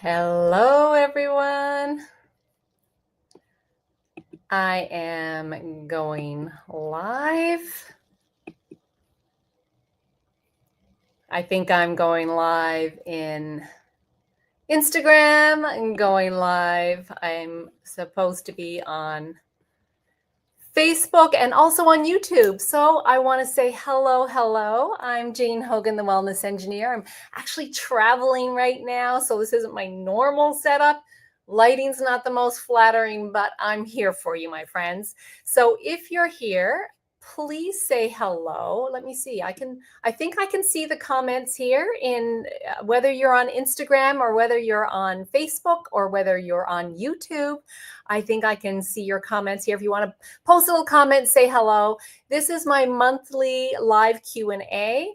Hello, everyone. I am going live. I think I'm going live in Instagram and going live. I'm supposed to be on Facebook and also on YouTube. So I want to say hello. I'm Jane Hogan, the Wellness Engineer. I'm actually traveling right now, so this isn't my normal setup. Lighting's not the most flattering, but I'm here for you, my friends. So if you're here, please say hello. Let me see. I think I can see the comments here in whether you're on Instagram or whether you're on Facebook or whether you're on YouTube. I think I can see your comments here. If you want to post a little comment, say hello. This is my monthly live Q&A.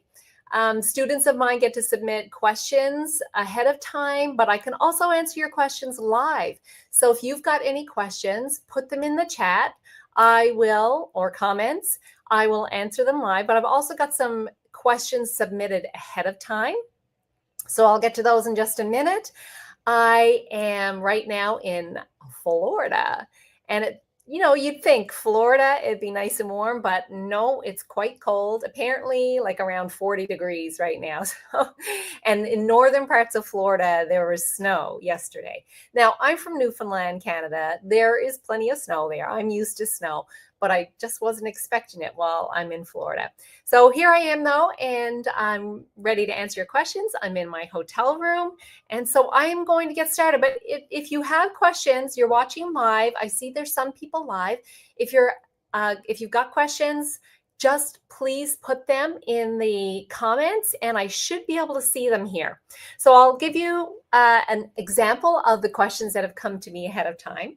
Students of mine get to submit questions ahead of time, but I can also answer your questions live. So if you've got any questions, put them in the chat. Or comments, I will answer them live, but I've also got some questions submitted ahead of time. So I'll get to those in just a minute. I am right now in Florida, and you'd think Florida, it'd be nice and warm, but no, it's quite cold. Apparently like around 40 degrees right now. So, and in northern parts of Florida, there was snow yesterday. Now, I'm from Newfoundland, Canada. There is plenty of snow there. I'm used to snow, but I just wasn't expecting it while I'm in Florida. So here I am though, and I'm ready to answer your questions. I'm in my hotel room, and so I am going to get started. But if you have questions, you're watching live. I see there's some people live. If you've got questions, just please put them in the comments and I should be able to see them here. So I'll give you an example of the questions that have come to me ahead of time.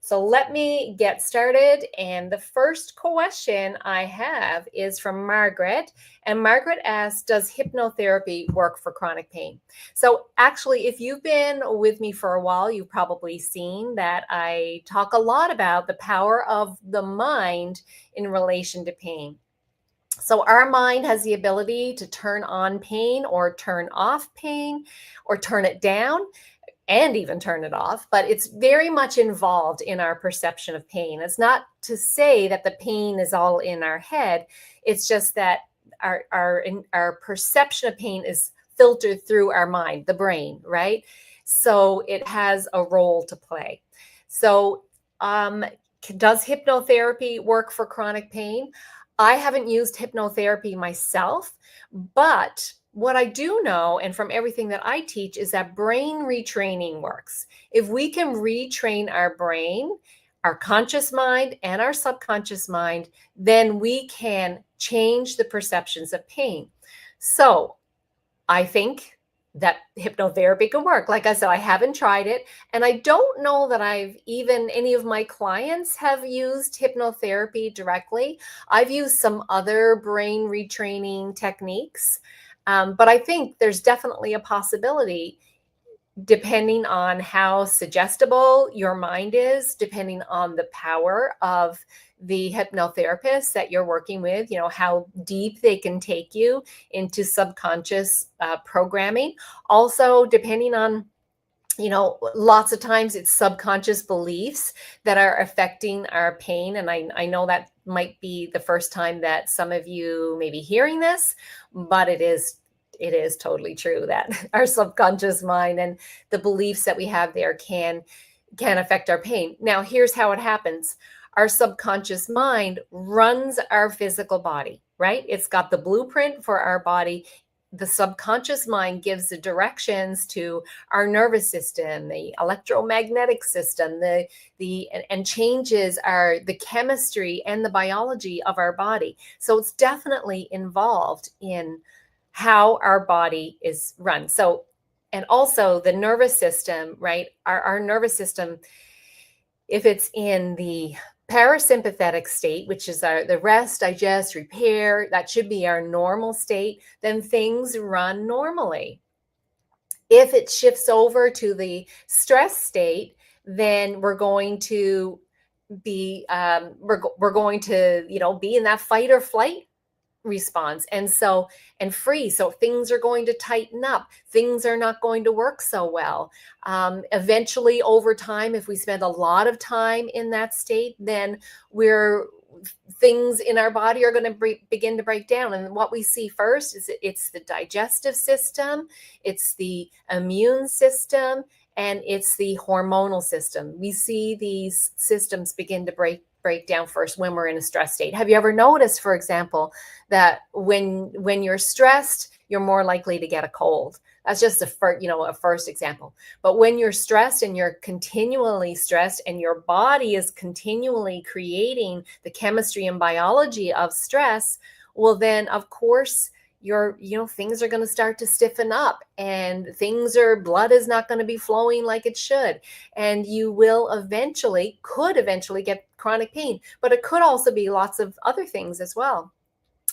So let me get started. And the first question I have is from Margaret. And Margaret asks, does hypnotherapy work for chronic pain? So actually, if you've been with me for a while, you've probably seen that I talk a lot about the power of the mind in relation to pain. So our mind has the ability to turn on pain or turn off pain or turn it down and even turn it off, but it's very much involved in our perception of pain. It's not to say that the pain is all in our head. It's just that our perception of pain is filtered through our mind, the brain, right? So it has a role to play. So does hypnotherapy work for chronic pain? I haven't used hypnotherapy myself, but what I do know, and from everything that I teach, is that brain retraining works. If we can retrain our brain, our conscious mind and our subconscious mind, then we can change the perceptions of pain. So I think that hypnotherapy can work. Like I said, I haven't tried it, and I don't know that any of my clients have used hypnotherapy directly. I've used some other brain retraining techniques. But I think there's definitely a possibility, depending on how suggestible your mind is, depending on the power of the hypnotherapist that you're working with, how deep they can take you into subconscious programming. Also, depending on lots of times it's subconscious beliefs that are affecting our pain. And I know that might be the first time that some of you may be hearing this, but it is totally true that our subconscious mind and the beliefs that we have there can affect our pain. Now, here's how it happens. Our subconscious mind runs our physical body, right? It's got the blueprint for our body. The subconscious mind gives the directions to our nervous system, the electromagnetic system, and changes the chemistry and the biology of our body. So it's definitely involved in how our body is run. So, and also the nervous system, right? Our nervous system, if it's in the parasympathetic state, which is the rest, digest, repair, that should be our normal state, then things run normally. If it shifts over to the stress state, then we're going to be be in that fight or flight response. And free. So things are going to tighten up. Things are not going to work so well. Eventually, over time, if we spend a lot of time in that state, then things in our body are going to begin to break down. And what we see first is it's the digestive system, it's the immune system, and it's the hormonal system. We see these systems begin to break down first when we're in a stress state. Have you ever noticed, for example, that when you're stressed, you're more likely to get a cold? That's just a first example. But when you're stressed and you're continually stressed and your body is continually creating the chemistry and biology of stress, well, then of course things are going to start to stiffen up, and blood is not going to be flowing like it should. And you could eventually get chronic pain, but it could also be lots of other things as well.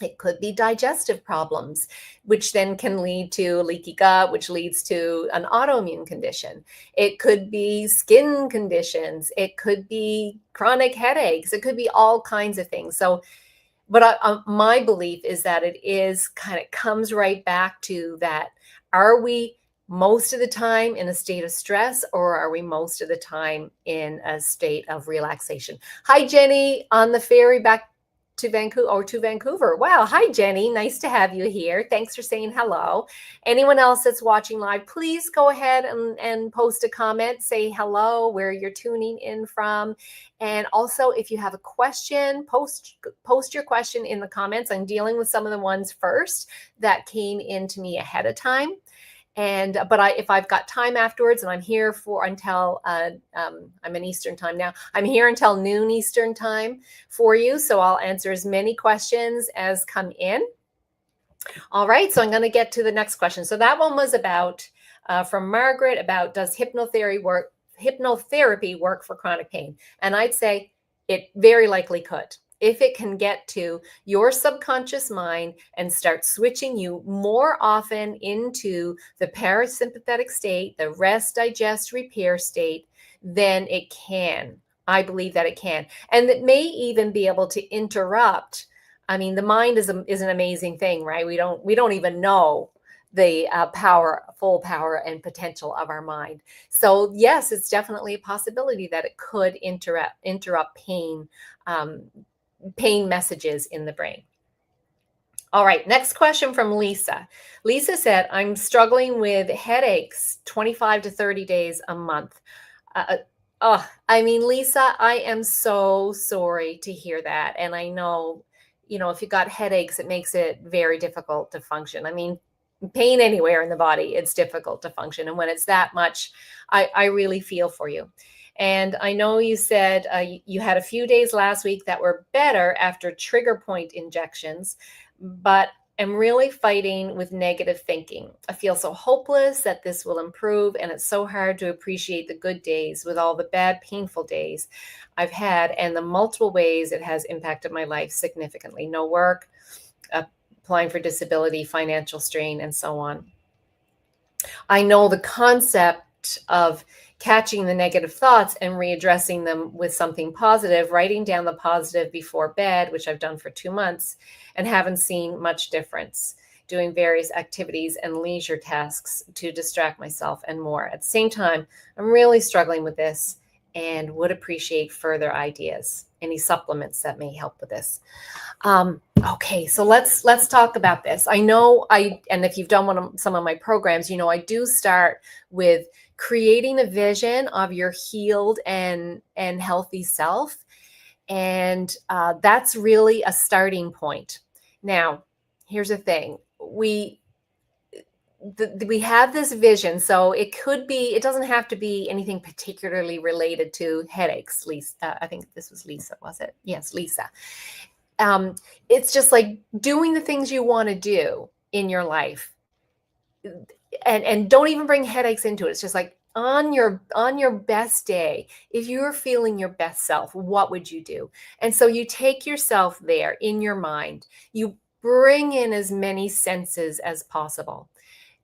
It could be digestive problems, which then can lead to leaky gut, which leads to an autoimmune condition. It could be skin conditions. It could be chronic headaches. It could be all kinds of things. So, but my belief is that it comes right back to that. Are we most of the time in a state of stress, or are we most of the time in a state of relaxation? Hi, Jenny, on the ferry back to Vancouver. Wow. Hi, Jenny. Nice to have you here. Thanks for saying hello. Anyone else that's watching live, please go ahead and post a comment, say hello, where you're tuning in from. And also, if you have a question, post your question in the comments. I'm dealing with some of the ones first that came into me ahead of time. But if I've got time afterwards, and I'm here until I'm in Eastern time now, I'm here until noon Eastern time for you. So I'll answer as many questions as come in. All right. So I'm going to get to the next question. So that one was from Margaret, about does hypnotherapy work for chronic pain? And I'd say it very likely could. If it can get to your subconscious mind and start switching you more often into the parasympathetic state, the rest, digest, repair state, then it can. I believe that it can. And it may even be able to interrupt. I mean, the mind is an amazing thing, right? We don't even know the full power and potential of our mind. So yes, it's definitely a possibility that it could interrupt pain messages in the brain. All right, next question from Lisa. Lisa said, I'm struggling with headaches 25 to 30 days a month. Lisa, I am so sorry to hear that. And I know, if you got headaches, it makes it very difficult to function. I mean, pain anywhere in the body, it's difficult to function. And when it's that much, I really feel for you. And I know you said you had a few days last week that were better after trigger point injections, but I'm really fighting with negative thinking. I feel so hopeless that this will improve, and it's so hard to appreciate the good days with all the bad, painful days I've had and the multiple ways it has impacted my life significantly. No work, applying for disability, financial strain, and so on. I know the concept of catching the negative thoughts and readdressing them with something positive, writing down the positive before bed, which I've done for 2 months and haven't seen much difference, doing various activities and leisure tasks to distract myself and more. At the same time, I'm really struggling with this and would appreciate further ideas, any supplements that may help with this. Okay, so let's talk about this. I know and if you've done some of my programs, I do start with creating a vision of your healed and healthy self. And that's really a starting point. Now, here's the thing. We have this vision. So it doesn't have to be anything particularly related to headaches. Lisa, I think this was Lisa, was it? Yes, Lisa. It's just like doing the things you want to do in your life. And don't even bring headaches into it. It's just like on your best day, if you're feeling your best self, what would you do? And so you take yourself there in your mind, you bring in as many senses as possible.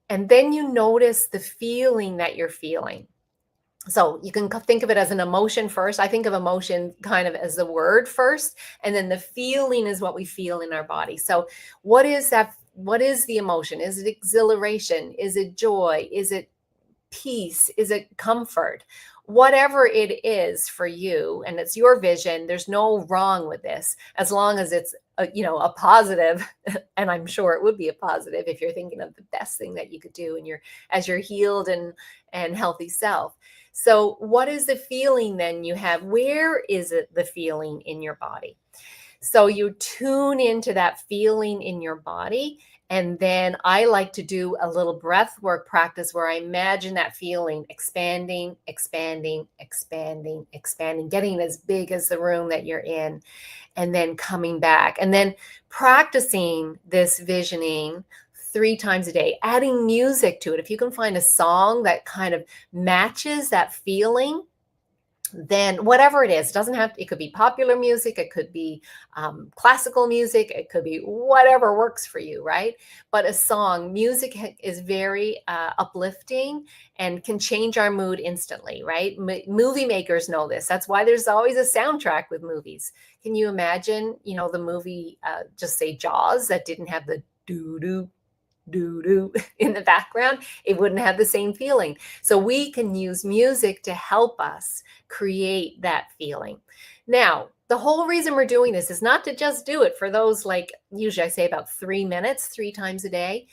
And then you notice the feeling that you're feeling. So you can think of it as an emotion first. I think of emotion kind of as the word first, and then the feeling is what we feel in our body. So what is that? What is the emotion? Is it exhilaration? Is it joy? Is it peace? Is it comfort? Whatever it is for you, and it's your vision, there's no wrong with this as long as it's a positive. And I'm sure it would be a positive if you're thinking of the best thing that you could do and as your healed and healthy self. So what is the feeling then you have? Where is it the feeling in your body? So you tune into that feeling in your body. And then I like to do a little breath work practice where I imagine that feeling expanding, expanding, expanding, expanding, getting as big as the room that you're in, and then coming back. And then practicing this visioning 3 times a day, adding music to it. If you can find a song that kind of matches that feeling, then whatever it is, it could be popular music, it could be classical music, it could be whatever works for you, right? But music is very uplifting and can change our mood instantly, right? Movie makers know this. That's why there's always a soundtrack with movies. Can you imagine, the movie, just say Jaws, that didn't have the doo-doo doo-doo in the background? It wouldn't have the same feeling. So we can use music to help us create that feeling. Now, the whole reason we're doing this is not to just do it for those, like usually I say about 3 minutes, 3 times a day.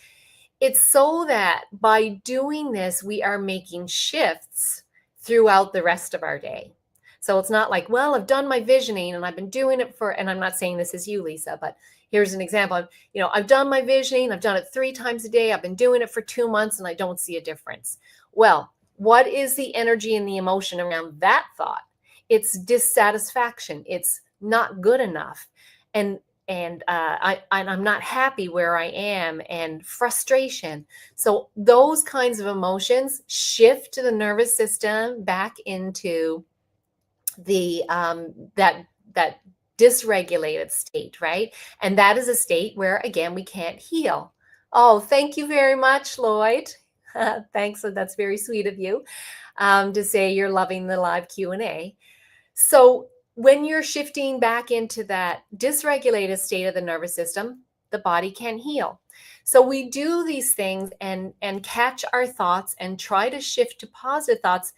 It's so that by doing this, we are making shifts throughout the rest of our day. So it's not like, well, I've done my visioning and I've been doing it and I'm not saying this is you, Lisa, but here's an example. I've done my visioning, I've done it 3 times a day, I've been doing it for 2 months and I don't see a difference. Well, what is the energy and the emotion around that thought? It's dissatisfaction. It's not good enough. And I'm not happy where I am, and frustration. So those kinds of emotions shift the nervous system back into the that dysregulated state, right? And that is a state where, again, we can't heal. Oh, thank you very much, Lloyd. Thanks. That's very sweet of you to say you're loving the live Q&A. So when you're shifting back into that dysregulated state of the nervous system, the body can heal. So we do these things and catch our thoughts and try to shift to positive thoughts,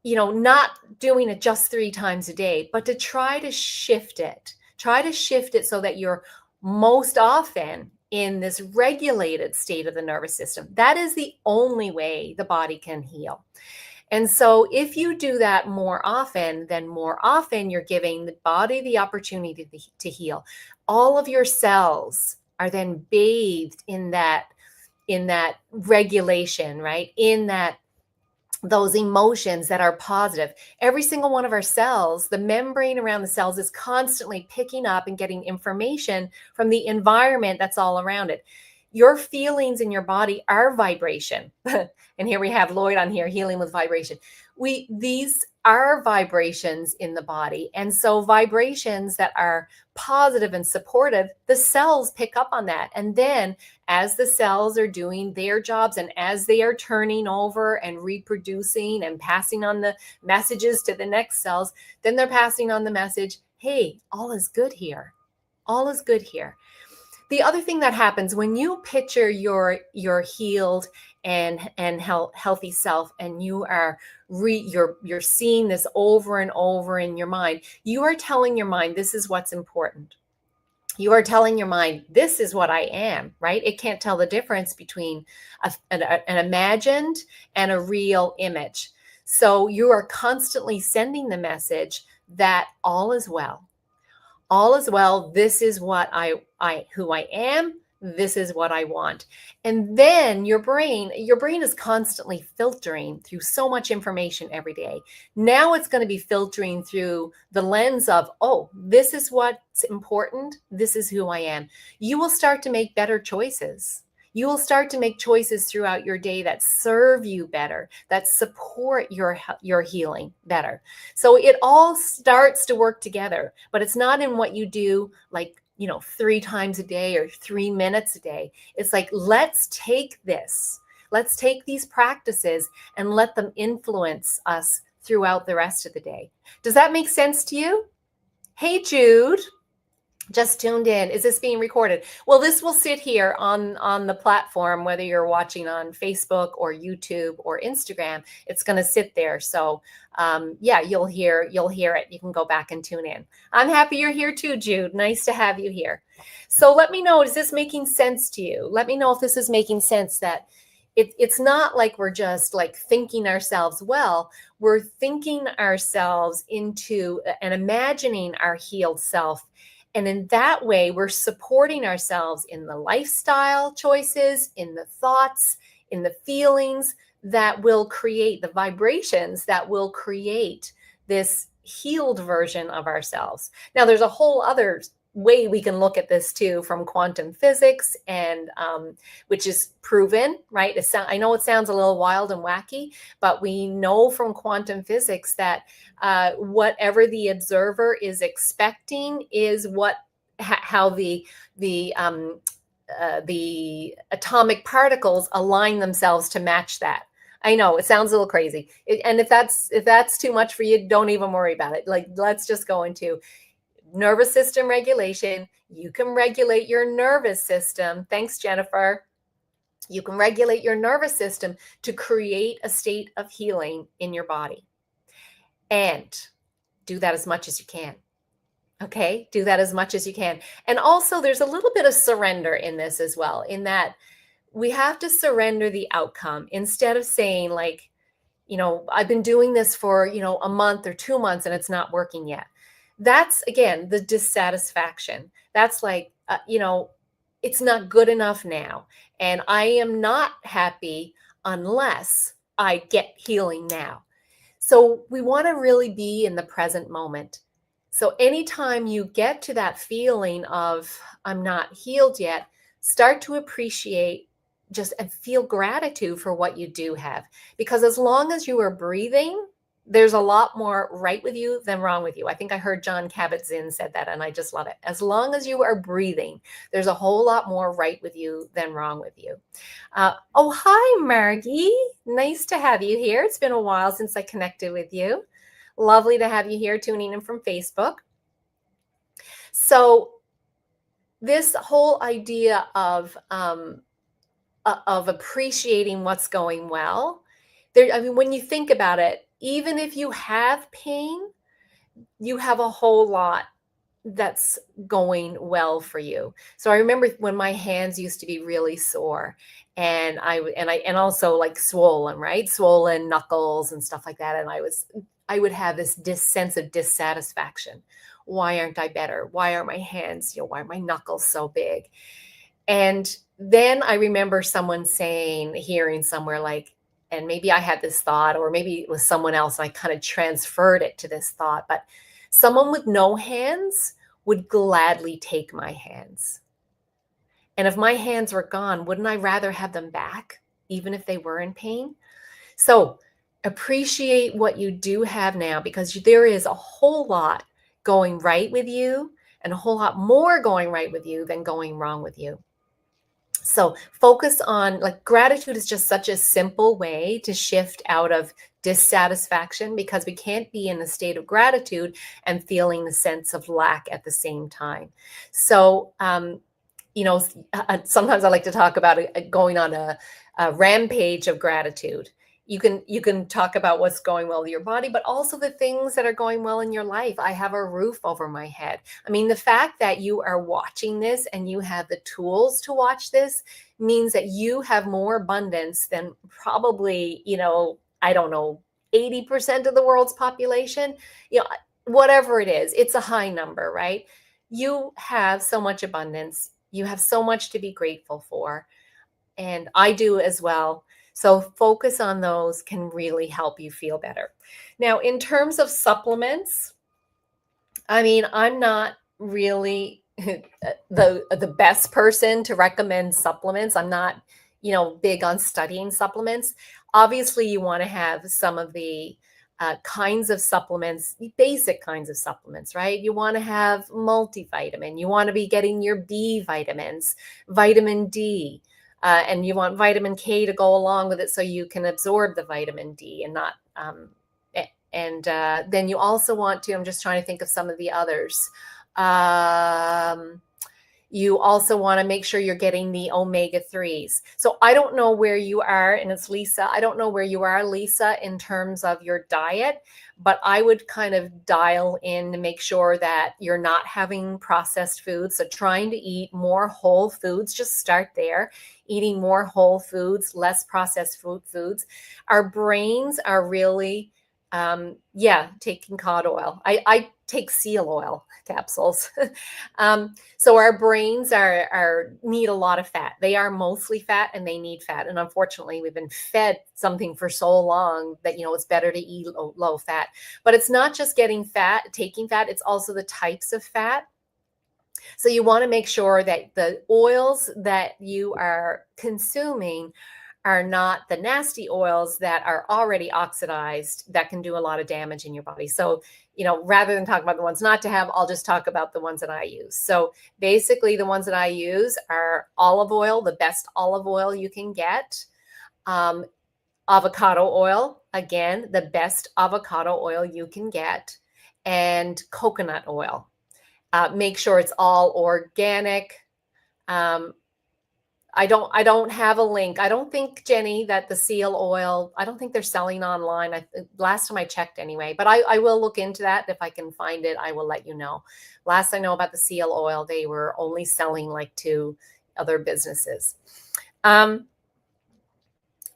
not doing it just 3 times a day, but to try to shift it. Try to shift it so that you're most often in this regulated state of the nervous system. That is the only way the body can heal. And so if you do that more often, then more often you're giving the body the opportunity to heal. All of your cells are then bathed in that regulation, right? In those emotions that are positive. Every single one of our cells, the membrane around the cells is constantly picking up and getting information from the environment that's all around it. Your feelings in your body are vibration. And here we have Lloyd on here, healing with vibration. These are vibrations in the body. And so vibrations that are positive and supportive, the cells pick up on that. And then as the cells are doing their jobs and as they are turning over and reproducing and passing on the messages to the next cells, then they're passing on the message, hey, all is good here. All is good here. The other thing that happens when you picture your healed and healthy self, and you are you're seeing this over and over in your mind, you are telling your mind this is what's important. You are telling your mind this is what I am, right? It can't tell the difference between an imagined and a real image. So you are constantly sending the message that all is well. All is well. This is what who I am. This is what I want. And then your brain is constantly filtering through so much information every day. Now it's going to be filtering through the lens of, oh, this is what's important. This is who I am. You will start to make better choices. You will start to make choices throughout your day that serve you better, that support your healing better. So it all starts to work together, but it's not in what you do, like, 3 times a day or 3 minutes a day. It's like, let's take this. Let's take these practices and let them influence us throughout the rest of the day. Does that make sense to you? Hey, Jude. Just tuned in. Is this being recorded? Well, this will sit here on the platform, whether you're watching on Facebook or YouTube or Instagram. It's going to sit there. So yeah, you'll hear it. You can go back and tune in. I'm happy you're here too, Jude. Nice to have you here. So let me know, is this making sense to you? Let me know if this is making sense, that it's not like we're just like thinking ourselves well. We're thinking ourselves into and imagining our healed self. And in that way, we're supporting ourselves in the lifestyle choices, in the thoughts, in the feelings that will create the vibrations that will create this healed version of ourselves. Now, there's a whole other way we can look at this too, from quantum physics, and which is proven, right? I know it sounds a little wild and wacky, but we know from quantum physics that whatever the observer is expecting is how the atomic particles align themselves to match that. I know it sounds a little crazy, and if that's too much for you, don't even worry about it. Like, let's just go into nervous system regulation. You can regulate your nervous system. Thanks, Jennifer. You can regulate your nervous system to create a state of healing in your body. And do that as much as you can. Okay? Do that as much as you can. And also, there's a little bit of surrender in this as well, in that we have to surrender the outcome instead of saying, like, I've been doing this for, a month or 2 months and it's not working yet. That's, again, the dissatisfaction. That's like, it's not good enough now. And I am not happy unless I get healing now. So we want to really be in the present moment. So anytime you get to that feeling of, I'm not healed yet, start to appreciate and feel gratitude for what you do have. Because as long as you are breathing, there's a lot more right with you than wrong with you. I think I heard John Kabat-Zinn said that, and I just love it. As long as you are breathing, there's a whole lot more right with you than wrong with you. Oh, hi, Margie. Nice to have you here. It's been a while since I connected with you. Lovely to have you here tuning in from Facebook. So this whole idea of appreciating what's going well, when you think about it, even if you have pain, you have a whole lot that's going well for you. So I remember when my hands used to be really sore, and I also like swollen, right? Swollen knuckles and stuff like that. And I would have this sense of dissatisfaction. Why aren't I better? Why are my hands, why are my knuckles so big? And then I remember someone hearing somewhere, like, and maybe I had this thought, or maybe it was someone else, and I kind of transferred it to this thought, but someone with no hands would gladly take my hands. And if my hands were gone, wouldn't I rather have them back, even if they were in pain? So appreciate what you do have now, because there is a whole lot going right with you, and a whole lot more going right with you than going wrong with you. So focus on, like, gratitude is just such a simple way to shift out of dissatisfaction, because we can't be in a state of gratitude and feeling the sense of lack at the same time. So, sometimes I like to talk about going on a rampage of gratitude. You can talk about what's going well with your body, but also the things that are going well in your life. I have a roof over my head. I mean, the fact that you are watching this and you have the tools to watch this means that you have more abundance than probably, I don't know, 80% of the world's population. Whatever it is, it's a high number, right? You have so much abundance. You have so much to be grateful for. And I do as well. So focus on those can really help you feel better. Now, in terms of supplements, I mean, I'm not really the best person to recommend supplements. I'm not, big on studying supplements. Obviously, you want to have some of the kinds of supplements, basic kinds of supplements, right? You want to have multivitamin. You want to be getting your B vitamins, vitamin D. and you want vitamin K to go along with it so you can absorb the vitamin D and not. And then you also want to, I'm just trying to think of some of the others. You also want to make sure you're getting the omega-3s. So I don't know where you are, and it's Lisa. I don't know where you are, Lisa, in terms of your diet, but I would kind of dial in to make sure that you're not having processed foods. So trying to eat more whole foods, just start there. Eating more whole foods, less processed foods. Our brains are really, taking cod oil. I take seal oil capsules. So our brains need a lot of fat. They are mostly fat and they need fat. And unfortunately, we've been fed something for so long that, it's better to eat low fat. But it's not just taking fat, it's also the types of fat. So you want to make sure that the oils that you are consuming are not the nasty oils that are already oxidized that can do a lot of damage in your body. So, rather than talk about the ones not to have, I'll just talk about the ones that I use. So basically the ones that I use are olive oil, the best olive oil you can get. Avocado oil, again, the best avocado oil you can get. And coconut oil. Make sure it's all organic. I don't have a link. I don't think, Jenny, that the seal oil, I don't think they're selling online. Last time I checked anyway, but I will look into that. If I can find it, I will let you know. Last I know about the seal oil, they were only selling like to other businesses.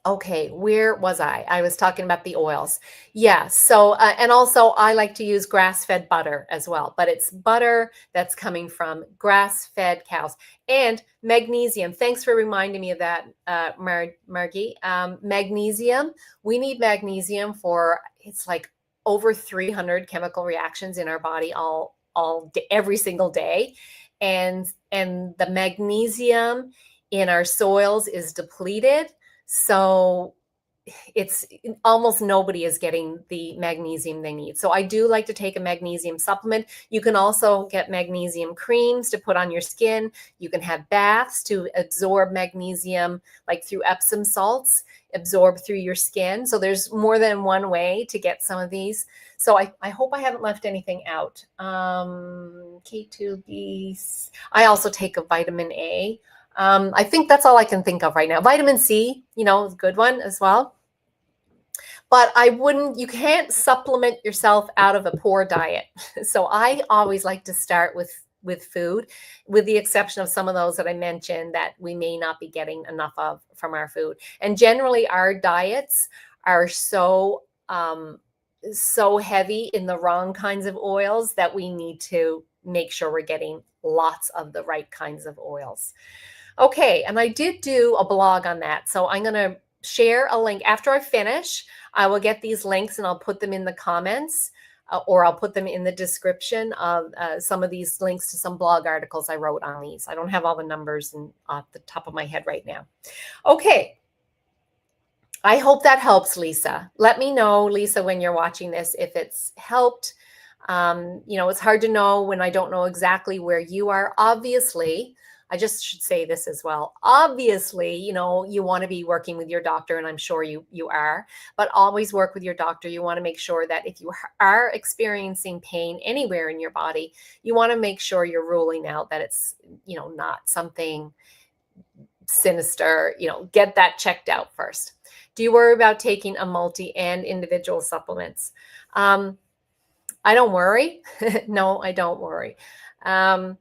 Okay, where was I? I was talking about the oils. Yeah, so, and also I like to use grass-fed butter as well, but it's butter that's coming from grass-fed cows. And magnesium, thanks for reminding me of that, Margie. Magnesium, we need magnesium for, it's like over 300 chemical reactions in our body every single day. And the magnesium in our soils is depleted. So it's almost nobody is getting the magnesium they need. So I do like to take a magnesium supplement. You can also get magnesium creams to put on your skin. You can have baths to absorb magnesium, like through Epsom salts, absorb through your skin. So there's more than one way to get some of these. So I hope I haven't left anything out. K2B. I also take a vitamin A. I think that's all I can think of right now. Vitamin C, is a good one as well. But you can't supplement yourself out of a poor diet. So I always like to start with food, with the exception of some of those that I mentioned that we may not be getting enough of from our food. And generally our diets are so heavy in the wrong kinds of oils that we need to make sure we're getting lots of the right kinds of oils. Okay, and I did do a blog on that. So I'm going to share a link. After I finish, I will get these links and I'll put them in the comments or I'll put them in the description of some of these links to some blog articles I wrote on these. I don't have all the numbers off the top of my head right now. Okay. I hope that helps, Lisa. Let me know, Lisa, when you're watching this, if it's helped. It's hard to know when I don't know exactly where you are. Obviously, I just should say this as well. Obviously, you want to be working with your doctor, and I'm sure you are, but always work with your doctor. You want to make sure that if you are experiencing pain anywhere in your body, you want to make sure you're ruling out that it's, not something sinister. Get that checked out first. Do you worry about taking a multi and individual supplements? I don't worry. No, I don't worry. And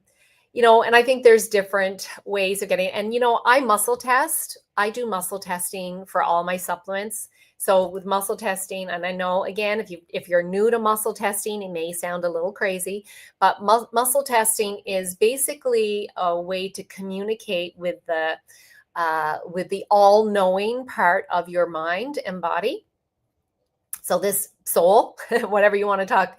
I think there's different ways of getting, and, I muscle test. I do muscle testing for all my supplements. So with muscle testing, and I know, again, if you're new to muscle testing, it may sound a little crazy, but muscle testing is basically a way to communicate with the all-knowing part of your mind and body. So this soul, however you want to talk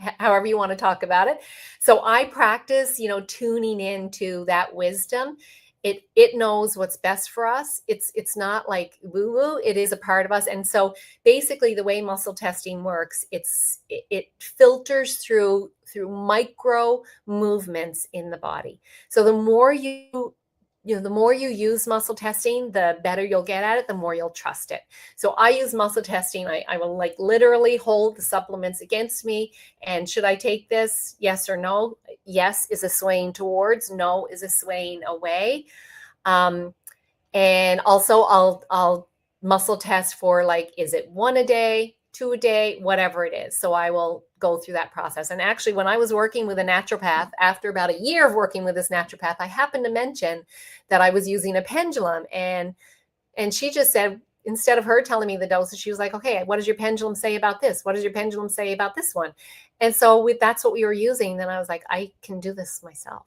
about it. So I practice, tuning into that wisdom. It knows what's best for us. It's not like woo-woo. It is a part of us. And so basically the way muscle testing works, it filters through micro movements in the body. So the more you the more you use muscle testing, the better you'll get at it, the more you'll trust it. So I use muscle testing. I will like literally hold the supplements against me. And should I take this? Yes or no? Yes is a swaying towards, no is a swaying away. And also I'll muscle test for like, is it 1 a day, 2 a day, whatever it is. So I will go through that process. And actually, when I was working with a naturopath, after about a year of working with this naturopath, I happened to mention that I was using a pendulum, and she just said, instead of her telling me the dosage, she was like, okay, what does your pendulum say about this? What does your pendulum say about this one? And so that's what we were using. Then I was like, I can do this myself.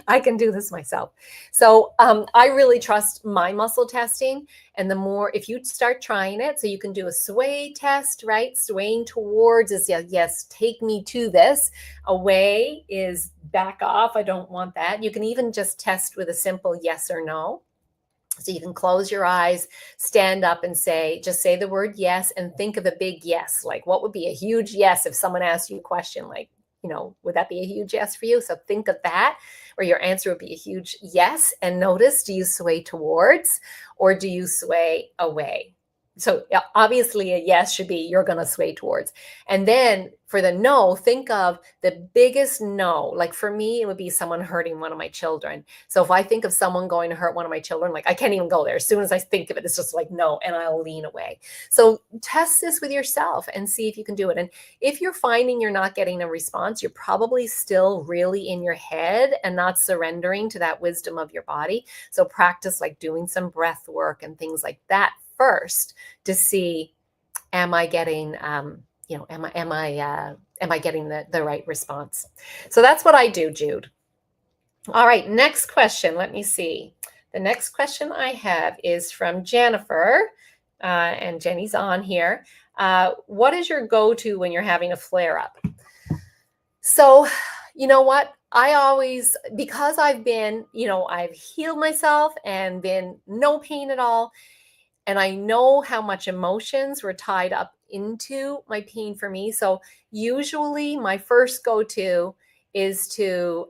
I can do this myself. So I really trust my muscle testing. And the more, if you start trying it, so you can do a sway test, right? Swaying towards is yes, take me to this. Away is back off. I don't want that. You can even just test with a simple yes or no. So you can close your eyes, stand up and just say the word yes, and think of a big yes. Like, what would be a huge yes if someone asked you a question like, would that be a huge yes for you? So think of that, or your answer would be a huge yes. And notice, do you sway towards or do you sway away? So obviously a yes should be you're going to sway towards. And then for the no, think of the biggest no. Like for me, it would be someone hurting one of my children. So if I think of someone going to hurt one of my children, like I can't even go there. As soon as I think of it, it's just like no, and I'll lean away. So test this with yourself and see if you can do it. And if you're finding you're not getting a response, you're probably still really in your head and not surrendering to that wisdom of your body. So practice like doing some breath work and things like that first to see, am I getting, am I getting the right response? So that's what I do, Jude. All right, next question. Let me see. The next question I have is from Jennifer, and Jenny's on here. What is your go-to when you're having a flare-up? So, you know what? I always, because I've been, I've healed myself and been no pain at all. And I know how much emotions were tied up into my pain for me. So usually my first go-to is to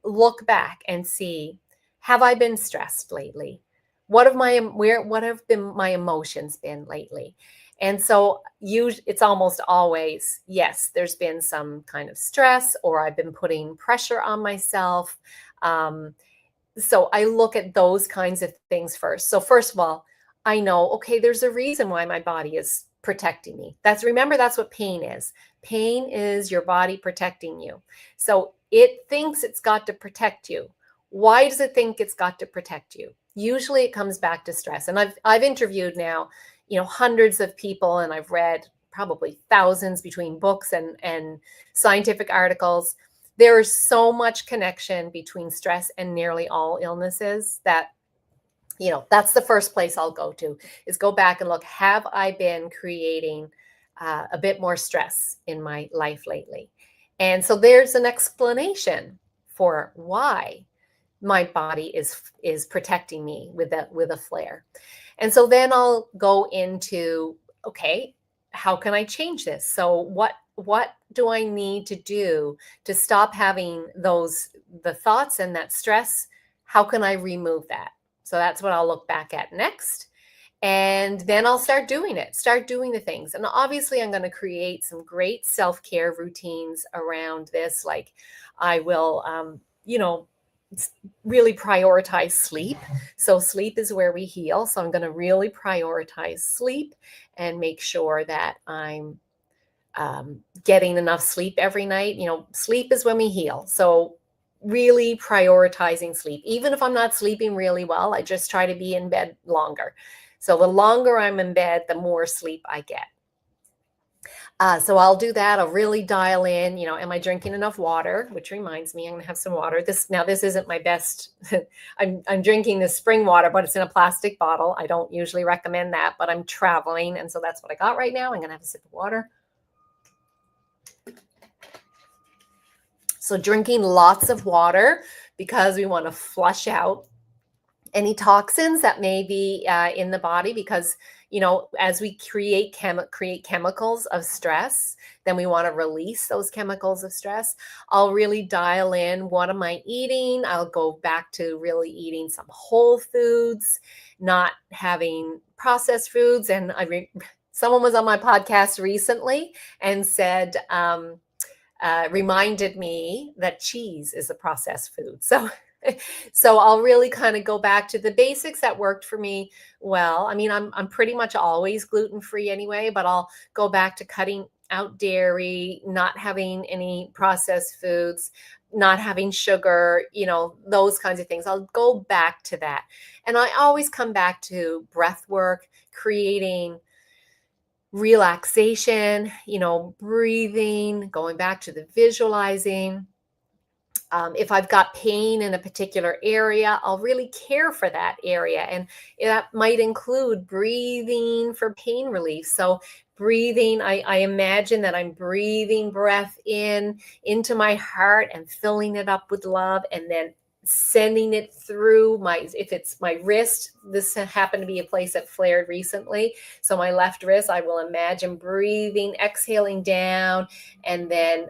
look back and see, have I been stressed lately? What have been my emotions been lately? And so it's almost always, yes, there's been some kind of stress, or I've been putting pressure on myself. So I look at those kinds of things first. So first of all, I know, okay, there's a reason why my body is protecting me. Remember, that's what pain is. Pain is your body protecting you. So it thinks it's got to protect you. Why does it think it's got to protect you? Usually it comes back to stress. And I've interviewed now, hundreds of people, and I've read probably thousands between books and scientific articles. There is so much connection between stress and nearly all illnesses that that's the first place I'll go to, is go back and look, have I been creating a bit more stress in my life lately? And so there's an explanation for why my body is protecting me with a flare. And so then I'll go into, okay, how can I change this? So what do I need to do to stop having the thoughts and that stress? How can I remove that? So that's what I'll look back at next. And then I'll start doing the things. And obviously I'm going to create some great self-care routines around this. Like I will, really prioritize sleep. So sleep is where we heal. So I'm going to really prioritize sleep and make sure that I'm getting enough sleep every night. Sleep is when we heal. So really prioritizing sleep. Even if I'm not sleeping really well, I just try to be in bed longer. So the longer I'm in bed, the more sleep I get. So I'll do that. I'll really dial in, am I drinking enough water? Which reminds me, I'm going to have some water. This isn't my best. I'm drinking this spring water, but it's in a plastic bottle. I don't usually recommend that, but I'm traveling. And so that's what I got right now. I'm going to have a sip of water. So drinking lots of water, because we want to flush out any toxins that may be in the body, because as we create chemicals of stress, then we want to release those chemicals of stress. I'll really dial in, what am I eating? I'll go back to really eating some whole foods, not having processed foods. And someone was on my podcast recently and said, reminded me that cheese is a processed food. So I'll really kind of go back to the basics that worked for me well. I mean, I'm pretty much always gluten-free anyway, but I'll go back to cutting out dairy, not having any processed foods, not having sugar, those kinds of things. I'll go back to that. And I always come back to breath work, creating relaxation, breathing, going back to the visualizing. If I've got pain in a particular area, I'll really care for that area. And that might include breathing for pain relief. So breathing, I imagine that I'm breathing breath into my heart and filling it up with love, and then sending it through if it's my wrist. This happened to be a place that flared recently. So my left wrist, I will imagine breathing, exhaling down, and then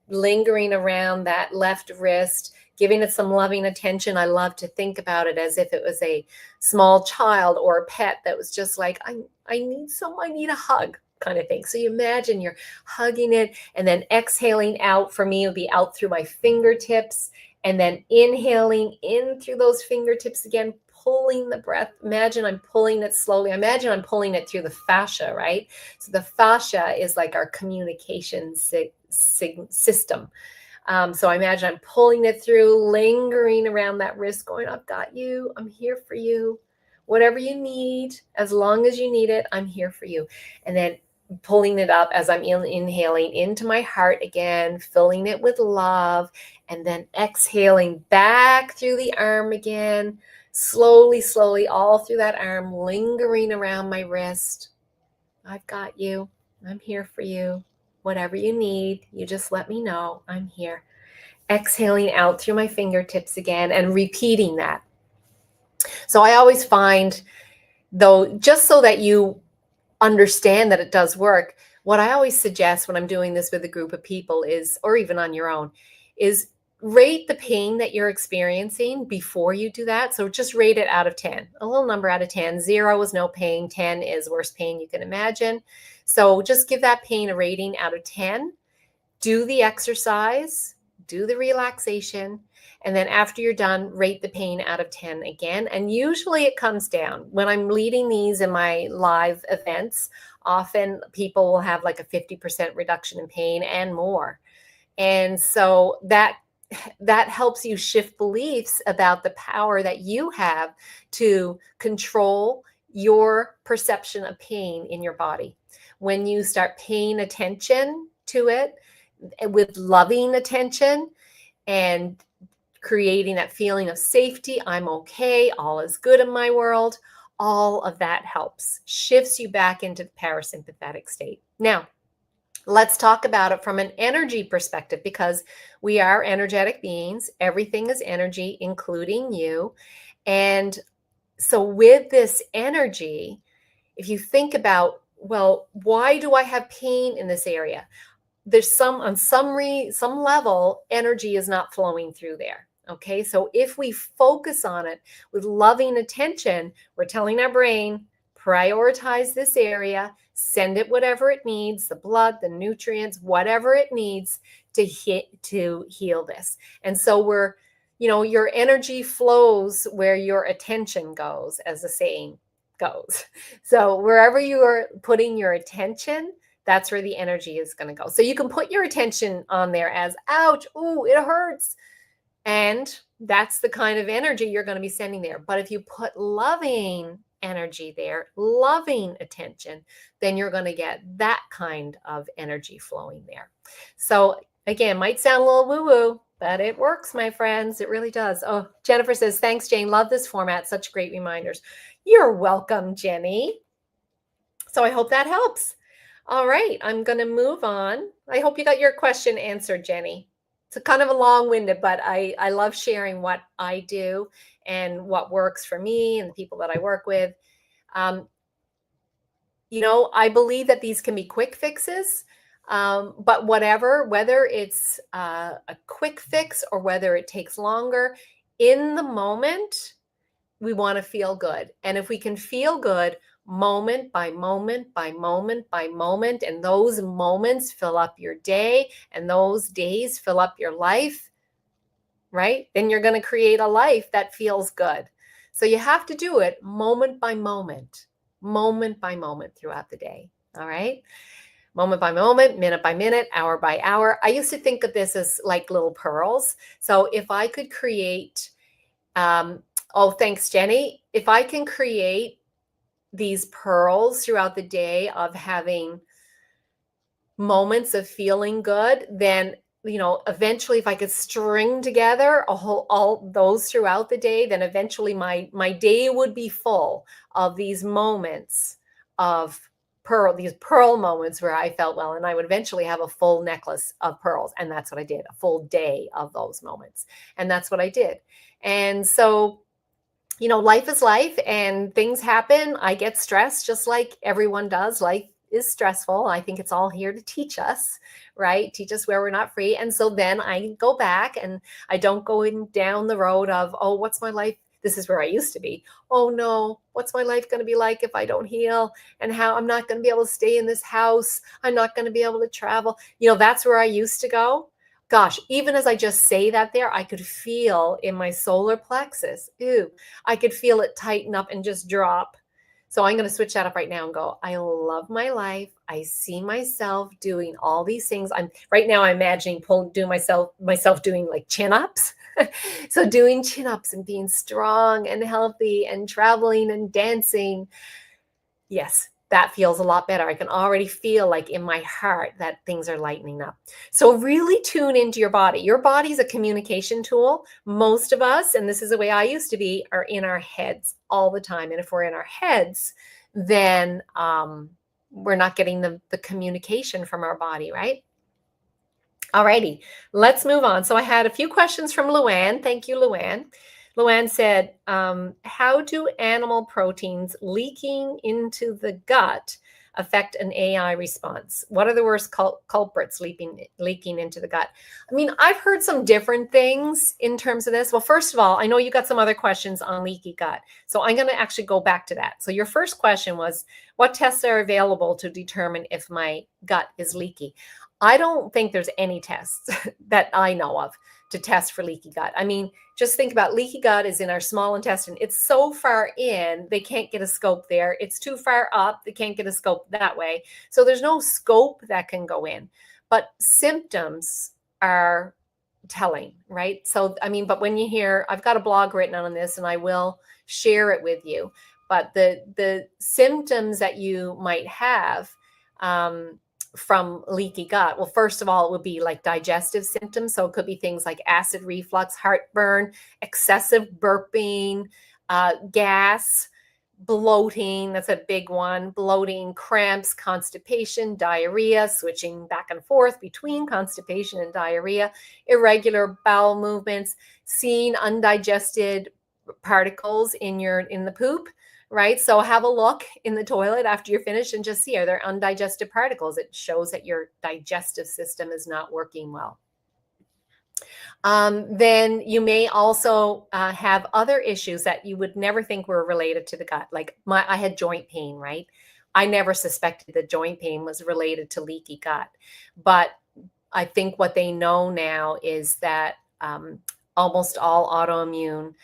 lingering around that left wrist, giving it some loving attention. I love to think about it as if it was a small child or a pet that was just like, I need a hug kind of thing. So you imagine you're hugging it, and then exhaling out. For me, it would be out through my fingertips, and then inhaling in through those fingertips again, pulling the breath. Imagine I'm pulling it slowly. Imagine I'm pulling it through the fascia, right? So the fascia is like our communication system. So I imagine I'm pulling it through, lingering around that wrist, going, I've got you. I'm here for you. Whatever you need, as long as you need it, I'm here for you. And then pulling it up as I'm inhaling into my heart again, filling it with love, and then exhaling back through the arm again, slowly, slowly, all through that arm, lingering around my wrist. I've got you. I'm here for you. Whatever you need, you just let me know. I'm here. Exhaling out through my fingertips again and repeating that. So I always find, though, just so that you understand that it does work, what I always suggest when I'm doing this with a group of people is, or even on your own, is rate the pain that you're experiencing before you do that. So just rate it out of 10, a little number out of 10. 0 is no pain. 10 is worst pain you can imagine. So just give that pain a rating out of 10. Do the exercise, do the relaxation, and then after you're done, rate the pain out of 10 again. And usually it comes down. When I'm leading these in my live events, often people will have like a 50% reduction in pain and more. And so that helps you shift beliefs about the power that you have to control your perception of pain in your body. When you start paying attention to it with loving attention and creating that feeling of safety, I'm okay, all is good in my world, all of that helps, shifts you back into the parasympathetic state. Now, let's talk about it from an energy perspective, because we are energetic beings. Everything is energy, including you. And so with this energy, if you think about, well, why do I have pain in this area? There's some level, energy is not flowing through there. Okay. So if we focus on it with loving attention, we're telling our brain, prioritize this area, send it whatever it needs, the blood, the nutrients, whatever it needs to heal this. And so your energy flows where your attention goes, as the saying goes. So wherever you are putting your attention, that's where the energy is going to go. So you can put your attention on there as, ouch, ooh, it hurts. And that's the kind of energy you're going to be sending there. But if you put loving energy there, loving attention, then you're going to get that kind of energy flowing there. So again, might sound a little woo-woo, but it works, my friends. It really does. Oh, Jennifer says, thanks, Jane. Love this format. Such great reminders. You're welcome, Jenny. So I hope that helps. All right, I'm going to move on. I hope you got your question answered, Jenny. It's kind of a long-winded, but I love sharing what I do and what works for me and the people that I work with. I believe that these can be quick fixes. But whether it's a quick fix or whether it takes longer, in the moment, we want to feel good. And if we can feel good moment by moment by moment by moment, and those moments fill up your day and those days fill up your life, right? Then you're going to create a life that feels good. So you have to do it moment by moment throughout the day. All right. Moment by moment, minute by minute, hour by hour. I used to think of this as like little pearls. So if I could create, oh, thanks, Jenny. If I can create these pearls throughout the day of having moments of feeling good, then eventually if I could string together all those throughout the day, then eventually my day would be full of these moments of these pearl moments where I felt well, and I would eventually have a full necklace of pearls. And that's what I did, a full day of those moments. And that's what I did. And so, life is life and things happen. I get stressed just like everyone does. Life is stressful. I think it's all here to teach us, right? Teach us where we're not free. And so then I go back and I don't go down the road of, oh, what's my life? This is where I used to be. Oh no, what's my life going to be like if I don't heal? And how I'm not going to be able to stay in this house. I'm not going to be able to travel. That's where I used to go. Gosh, even as I just say that there, I could feel in my solar plexus, I could feel it tighten up and just drop. So I'm going to switch that up right now and go, I love my life. I see myself doing all these things. I'm imagining doing myself doing like chin-ups. So doing chin-ups and being strong and healthy and traveling and dancing. Yes, that feels a lot better. I can already feel like in my heart that things are lightening up. So really tune into your body. Your body's a communication tool. Most of us, and this is the way I used to be, are in our heads all the time. And if we're in our heads, then we're not getting the communication from our body, right? Alrighty, let's move on. So I had a few questions from Luann. Thank you, Luann. Luann said, how do animal proteins leaking into the gut affect an AI response? What are the worst culprits leaking into the gut? I mean, I've heard some different things in terms of this. Well, first of all, I know you got some other questions on leaky gut. So I'm going to actually go back to that. So your first question was, what tests are available to determine if my gut is leaky? I don't think there's any tests that I know of to test for leaky gut. I mean, just think about leaky gut is in our small intestine. It's so far in, they can't get a scope there. It's too far up, they can't get a scope that way. So there's no scope that can go in. But symptoms are telling, right? So, I mean, but when you hear, I've got a blog written on this and I will share it with you. But the symptoms that you might have, from leaky gut, well, first of all, it would be like digestive symptoms. So it could be things like acid reflux, heartburn, excessive burping, gas, bloating. That's a big one. Bloating, cramps, constipation, diarrhea, switching back and forth between constipation and diarrhea, irregular bowel movements, seeing undigested particles in the poop. Right? So have a look in the toilet after you're finished and just see, are there undigested particles? It shows that your digestive system is not working well. Then you may also have other issues that you would never think were related to the gut. Like I had joint pain, right? I never suspected that joint pain was related to leaky gut. But I think what they know now is that almost all autoimmune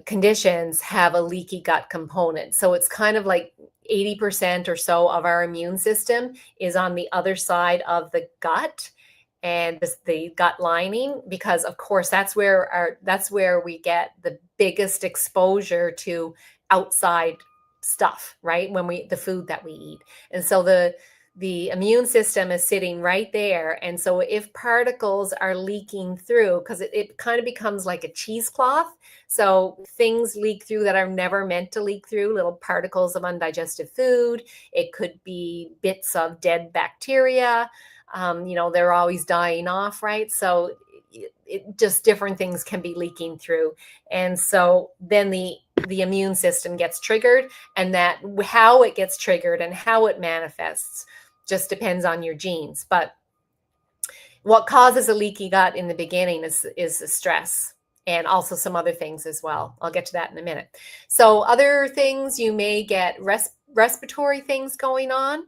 conditions have a leaky gut component. So it's kind of like 80% or so of our immune system is on the other side of the gut and the gut lining, because of course that's where we get the biggest exposure to outside stuff, right? The food that we eat. And so the immune system is sitting right there. And so if particles are leaking through, because it kind of becomes like a cheesecloth. So things leak through that are never meant to leak through, little particles of undigested food. It could be bits of dead bacteria. They're always dying off, right? So just different things can be leaking through. And so then the the immune system gets triggered, and that how it gets triggered and how it manifests just depends on your genes. But what causes a leaky gut in the beginning is the stress, and also some other things as well. I'll get to that in a minute. So other things, you may get respiratory things going on,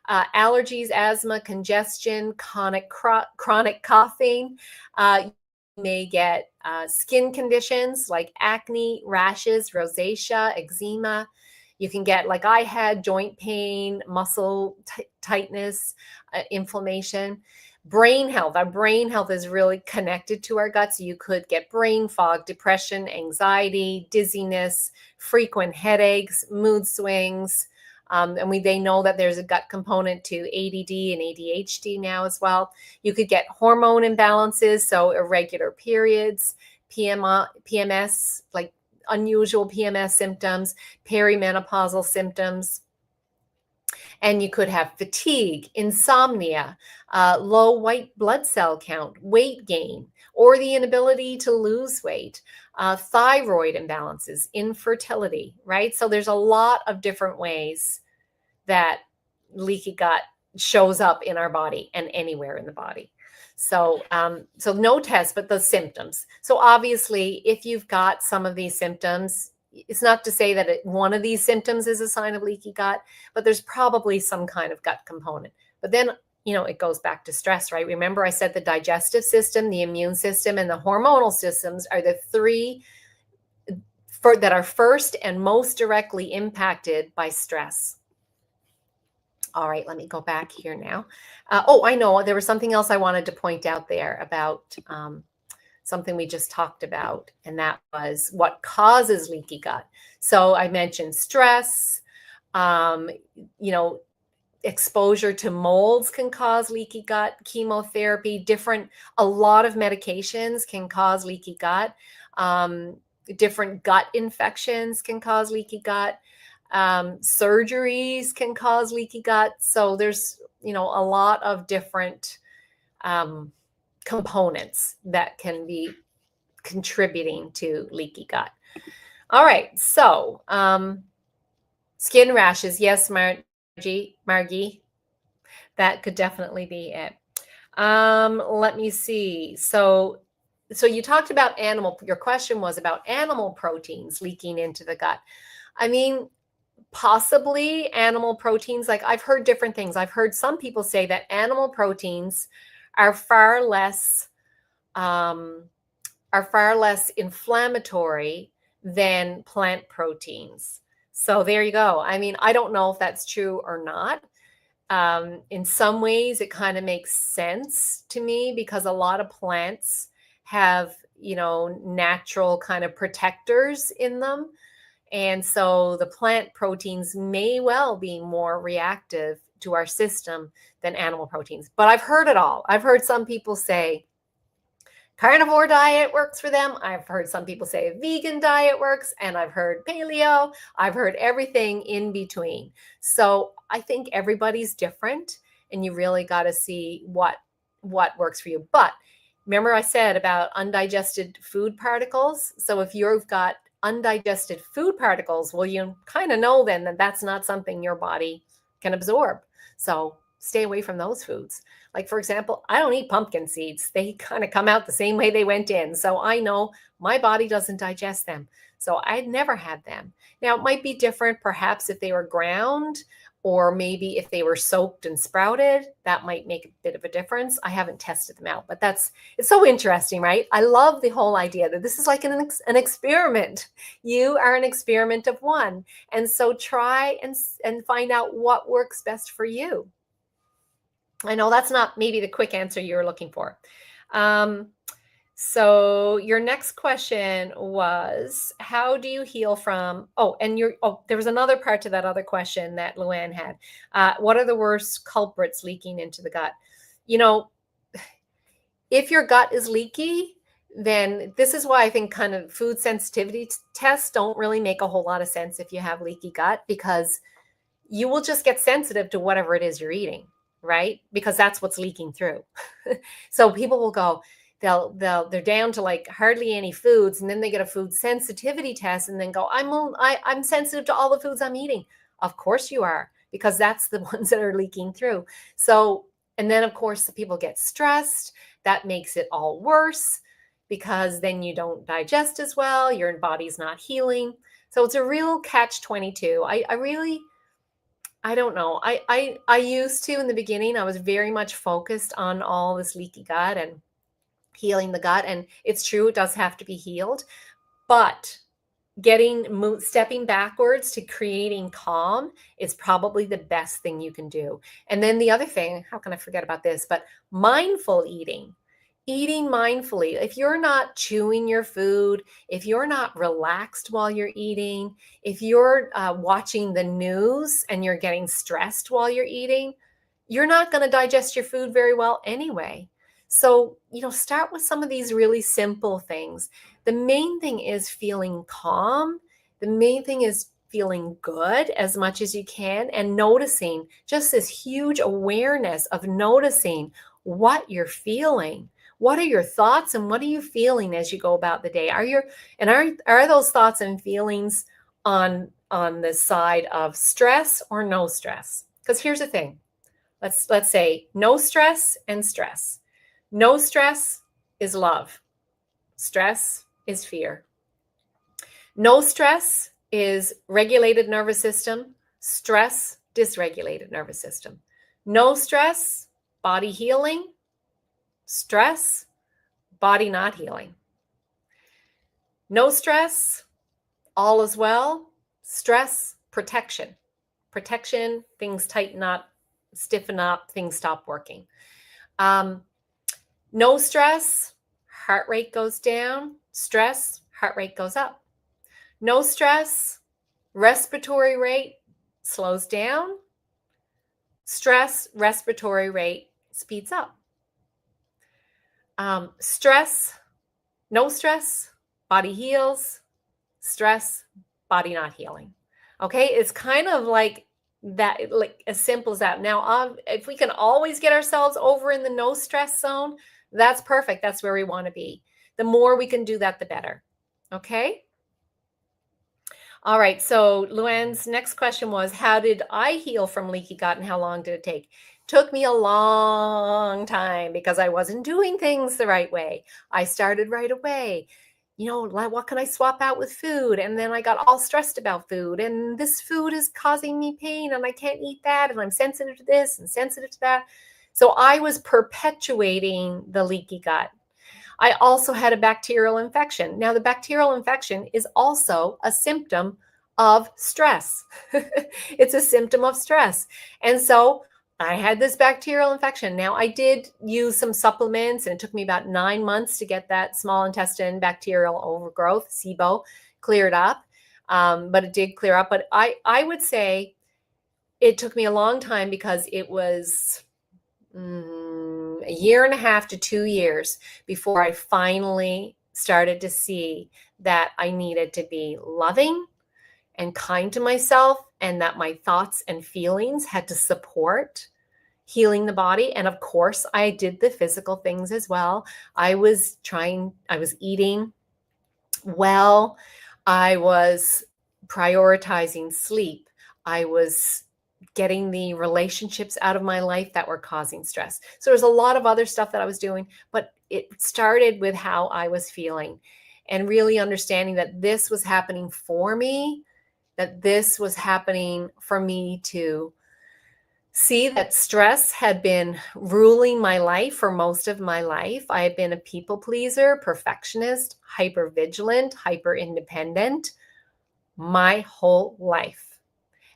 allergies, asthma, congestion, chronic coughing. You may get skin conditions like acne, rashes, rosacea, eczema. You can get, like I had, joint pain, muscle tightness, inflammation. Brain health. Our brain health is really connected to our gut. So you could get brain fog, depression, anxiety, dizziness, frequent headaches, mood swings. And they know that there's a gut component to ADD and ADHD now as well. You could get hormone imbalances, so irregular periods, PMS, like unusual PMS symptoms, perimenopausal symptoms. And you could have fatigue, insomnia, low white blood cell count, weight gain, or the inability to lose weight, thyroid imbalances, infertility, right? So there's a lot of different ways that leaky gut shows up in our body and anywhere in the body. So, so no test, but the symptoms. So obviously, if you've got some of these symptoms, it's not to say that one of these symptoms is a sign of leaky gut, but there's probably some kind of gut component. But then, it goes back to stress, right? Remember, I said the digestive system, the immune system, and the hormonal systems are the three that are first and most directly impacted by stress. All right, let me go back here now. I know there was something else I wanted to point out there about something we just talked about, and that was what causes leaky gut. So I mentioned stress, exposure to molds can cause leaky gut, chemotherapy, a lot of medications can cause leaky gut, different gut infections can cause leaky gut, surgeries can cause leaky gut. So there's, a lot of different components that can be contributing to leaky gut. All right, so skin rashes. Yes, Margie, that could definitely be it. Let me see. So you talked about your question was about animal proteins leaking into the gut. I mean, possibly animal proteins. Like, I've heard different things. I've heard some people say that animal proteins are far less inflammatory than plant proteins. So there you go. I mean, I don't know if that's true or not. In some ways, it kind of makes sense to me because a lot of plants have, natural kind of protectors in them. And so the plant proteins may well be more reactive to our system than animal proteins. But I've heard it all. I've heard some people say carnivore diet works for them. I've heard some people say a vegan diet works, and I've heard paleo. I've heard everything in between. So I think everybody's different, and you really got to see what works for you. But remember I said about undigested food particles. So if you've got undigested food particles, well, you kind of know then that that's not something your body can absorb. So stay away from those foods. Like, for example, I don't eat pumpkin seeds. They kind of come out the same way they went in. So I know my body doesn't digest them. So I'd never had them. Now, it might be different, perhaps if they were ground, or maybe if they were soaked and sprouted, that might make a bit of a difference. I haven't tested them out, but it's so interesting, right? I love the whole idea that this is like an experiment. You are an experiment of one. And so try and find out what works best for you. I know that's not maybe the quick answer you were looking for. So your next question was, how do you heal from, there was another part to that other question that Luann had. What are the worst culprits leaking into the gut? If your gut is leaky, then this is why I think kind of food sensitivity tests don't really make a whole lot of sense if you have leaky gut, because you will just get sensitive to whatever it is you're eating, right? Because that's what's leaking through. So people will go, they're down to like hardly any foods, and then they get a food sensitivity test and then go, I'm sensitive to all the foods I'm eating. Of course you are, because that's the ones that are leaking through. So, and then of course the people get stressed. That makes it all worse, because then you don't digest as well. Your body's not healing. So it's a real catch-22. I don't know. I used to, in the beginning, I was very much focused on all this leaky gut and healing the gut. And it's true, it does have to be healed. But stepping backwards to creating calm is probably the best thing you can do. And then the other thing, how can I forget about this? But mindful eating mindfully. If you're not chewing your food, if you're not relaxed while you're eating, if you're watching the news and you're getting stressed while you're eating, you're not going to digest your food very well anyway. So, start with some of these really simple things. The main thing is feeling calm. The main thing is feeling good as much as you can, and noticing, just this huge awareness of noticing what you're feeling. What are your thoughts and what are you feeling as you go about the day? Are those thoughts and feelings on the side of stress or no stress? Because here's the thing. Let's say no stress and stress. No stress is love. Stress is fear. No stress is regulated nervous system. Stress, dysregulated nervous system. No stress, body healing. Stress, body not healing. No stress, all is well. Stress, protection. Protection, things tighten up, stiffen up, things stop working. No stress, heart rate goes down. Stress, heart rate goes up. No stress, respiratory rate slows down. Stress, respiratory rate speeds up. Stress, no stress, body heals. Stress, body not healing. Okay, it's kind of like that, like as simple as that. Now, if we can always get ourselves over in the no stress zone, that's perfect. That's where we want to be. The more we can do that, the better. Okay. All right. So Luann's next question was, how did I heal from leaky gut and how long did it take? Took me a long time because I wasn't doing things the right way. I started right away. What can I swap out with food? And then I got all stressed about food, and this food is causing me pain and I can't eat that. And I'm sensitive to this and sensitive to that. So I was perpetuating the leaky gut. I also had a bacterial infection. Now, the bacterial infection is also a symptom of stress. It's a symptom of stress. And so I had this bacterial infection. Now, I did use some supplements, and it took me about 9 months to get that small intestine bacterial overgrowth, SIBO, cleared up. But it did clear up. But I would say it took me a long time, because it was a year and a half to 2 years before I finally started to see that I needed to be loving and kind to myself, and that my thoughts and feelings had to support healing the body. And of course, I did the physical things as well. I was eating well. I was prioritizing sleep. I was getting the relationships out of my life that were causing stress. So there's a lot of other stuff that I was doing, but it started with how I was feeling, and really understanding that this was happening for me, that this was happening for me to see that stress had been ruling my life for most of my life. I had been a people pleaser, perfectionist, hyper vigilant, hyper independent my whole life.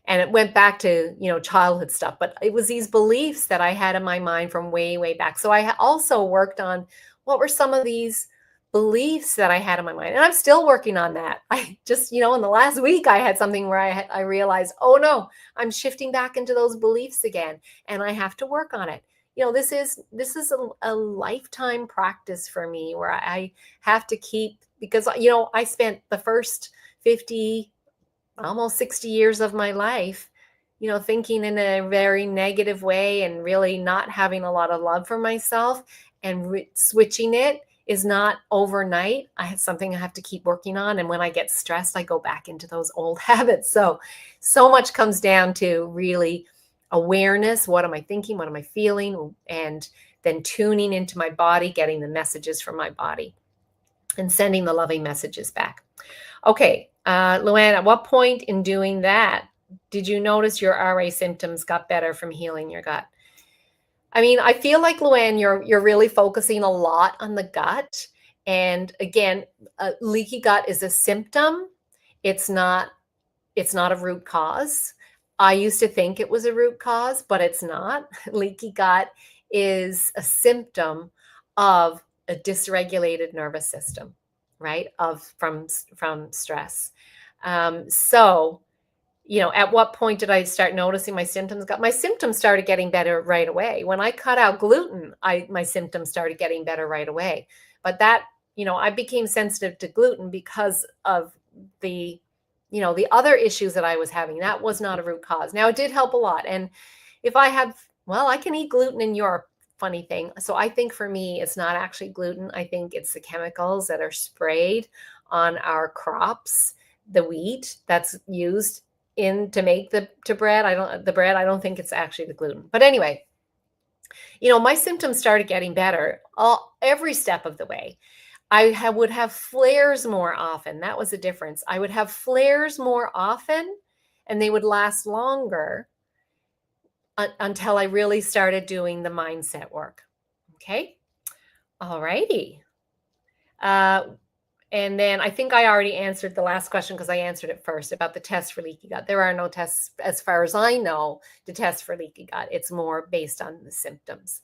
And it went back to, childhood stuff, but it was these beliefs that I had in my mind from way, way back. So I also worked on what were some of these beliefs that I had in my mind. And I'm still working on that. I just, in the last week, I had something where I realized, oh no, I'm shifting back into those beliefs again, and I have to work on it. This is a lifetime practice for me, where I have to keep, because, I spent the first 50, almost 60 years of my life, thinking in a very negative way and really not having a lot of love for myself, and switching it is not overnight. I have something I have to keep working on. And when I get stressed, I go back into those old habits. So much comes down to really awareness. What am I thinking? What am I feeling? And then tuning into my body, getting the messages from my body and sending the loving messages back. Okay, Luann, at what point in doing that did you notice your RA symptoms got better from healing your gut? I mean, I feel like, Luann, you're really focusing a lot on the gut. And again, leaky gut is a symptom. It's not a root cause. I used to think it was a root cause, but it's not. Leaky gut is a symptom of a dysregulated nervous system, right? From stress. So, at what point did I start noticing my symptoms? My symptoms started getting better right away. When I cut out gluten, my symptoms started getting better right away. But that, I became sensitive to gluten because of the other issues that I was having. That was not a root cause. Now, it did help a lot. And if I I can eat gluten in Europe, funny thing. So I think for me, it's not actually gluten. I think it's the chemicals that are sprayed on our crops, the wheat that's used to make the bread. I don't think it's actually the gluten. But anyway, my symptoms started getting better every step of the way. I would have flares more often. That was the difference. I would have flares more often and they would last longer until I really started doing the mindset work. Okay. All righty. And then I think I already answered the last question because I answered it first about the test for leaky gut. There are no tests, as far as I know, to test for leaky gut. It's more based on the symptoms.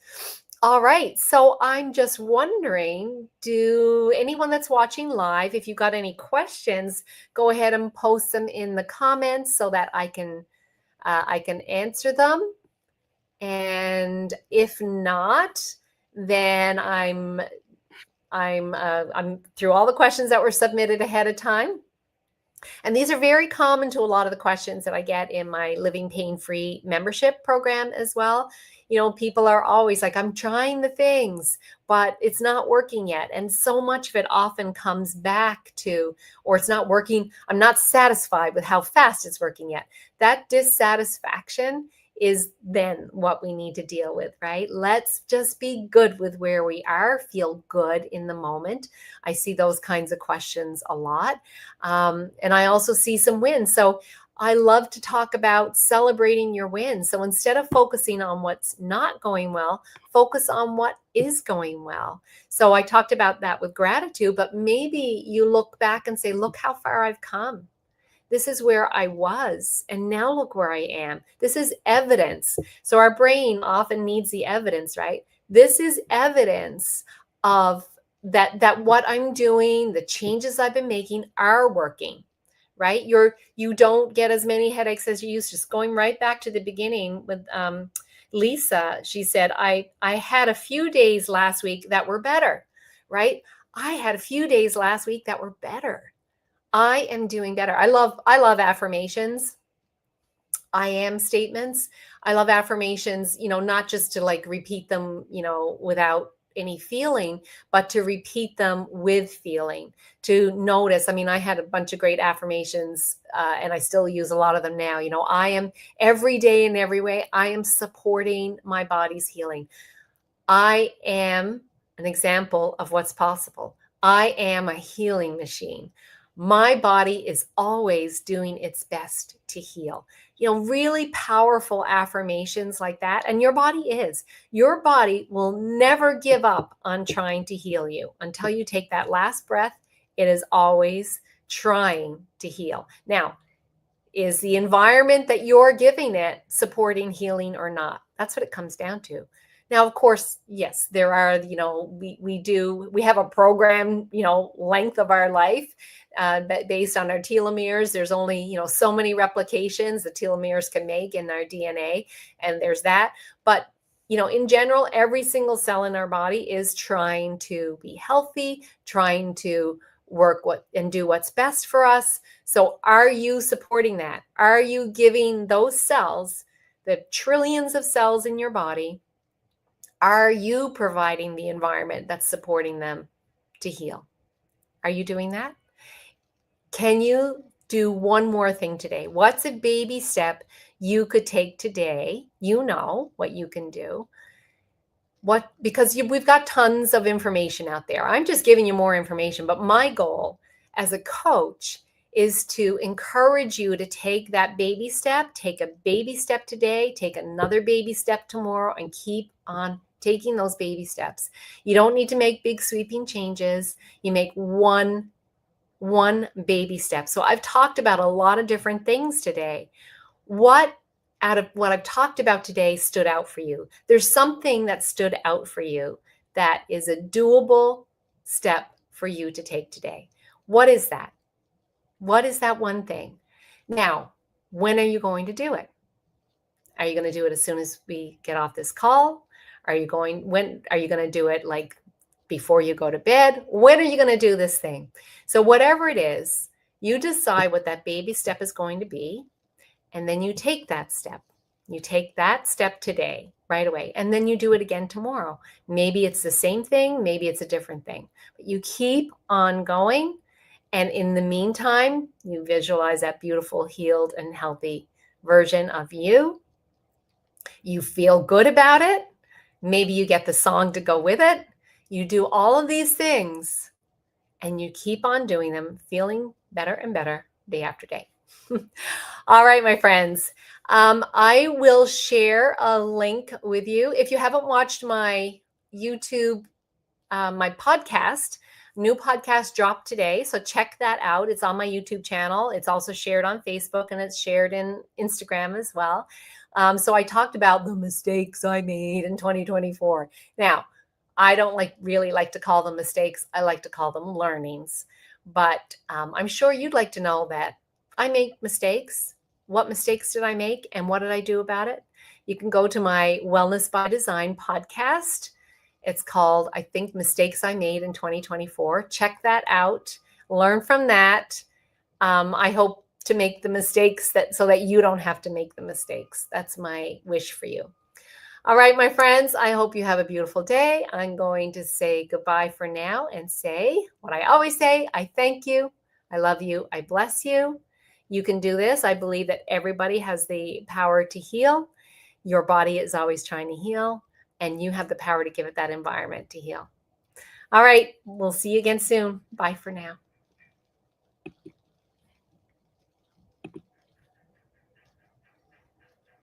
All right. So I'm just wondering, do anyone that's watching live, if you've got any questions, go ahead and post them in the comments so that I can answer them. And if not, then I'm through all the questions that were submitted ahead of time. And these are very common to a lot of the questions that I get in my Living Pain-Free membership program as well. People are always like, I'm trying the things, but it's not working yet. And so much of it often comes back to, or it's not working. I'm not satisfied with how fast it's working yet. That dissatisfaction is then what we need to deal with, right? Let's just be good with where we are, feel good in the moment. I see those kinds of questions a lot. And I also see some wins. So I love to talk about celebrating your wins. So instead of focusing on what's not going well, focus on what is going well. So I talked about that with gratitude, but maybe you look back and say, look how far I've come. This is where I was, and now look where I am. This is evidence. So our brain often needs the evidence, right? This is evidence of that what I'm doing, the changes I've been making are working, right? You don't get as many headaches as you used to. Just going right back to the beginning with Lisa, she said, I had a few days last week that were better, right? I had a few days last week that were better. I am doing better. I love affirmations. I am statements. I love affirmations, not just to like repeat them, without any feeling, but to repeat them with feeling, to notice. I mean, I had a bunch of great affirmations and I still use a lot of them now. I am every day in every way, I am supporting my body's healing. I am an example of what's possible. I am a healing machine. My body is always doing its best to heal. Really powerful affirmations like that. And your body will never give up on trying to heal you until you take that last breath. It is always trying to heal. Now, is the environment that you're giving it supporting healing or not? That's what it comes down to. Now, of course, yes, there are, we have a program, length of our life based on our telomeres. There's only, so many replications the telomeres can make in our DNA. And there's that. But, in general, every single cell in our body is trying to be healthy, trying to work and do what's best for us. So are you supporting that? Are you giving those cells, the trillions of cells in your body, are you providing the environment that's supporting them? to heal. Are you doing that? Can you do one more thing today? What's a baby step you could take today? You know what you can do. Because we've got tons of information out there. I'm just giving you more information, but my goal as a coach is to encourage you to take that baby step, take a baby step today, take another baby step tomorrow, and keep on taking those baby steps. You don't need to make big sweeping changes. You make one baby step. So I've talked about a lot of different things today. What out of what I've talked about today stood out for you? There's something that stood out for you that is a doable step for you to take today. What is that? What is that one thing? Now, when are you going to do it? Are you going to do it as soon as we get off this call? When are you going to do it, like before you go to bed? When are you going to do this thing? So whatever it is, you decide what that baby step is going to be, and then you take that step. You take that step today, right away, and then you do it again tomorrow. Maybe it's the same thing, maybe it's a different thing, but you keep on going. And in the meantime, you visualize that beautiful, healed, and healthy version of you. You feel good about it. Maybe you get the song to go with it. You do all of these things and you keep on doing them, feeling better and better day after day. All right, my friends. I will share a link with you. If you haven't watched my YouTube, my podcast, new podcast dropped today. So check that out. It's on my YouTube channel. It's also shared on Facebook and it's shared in Instagram as well. So I talked about the mistakes I made in 2024. Now, I don't really like to call them mistakes. I like to call them learnings. But I'm sure you'd like to know that I make mistakes. What mistakes did I make and what did I do about it? You can go to my Wellness by Design podcast. It's called, I think, Mistakes I Made in 2024. Check that out. Learn from that. I hope to make the mistakes so that you don't have to make the mistakes. That's my wish for you. All right, my friends, I hope you have a beautiful day. I'm going to say goodbye for now and say what I always say. I thank you. I love you. I bless you. You can do this. I believe that everybody has the power to heal. Your body is always trying to heal, and you have the power to give it that environment to heal. All right, we'll see you again soon. Bye for now.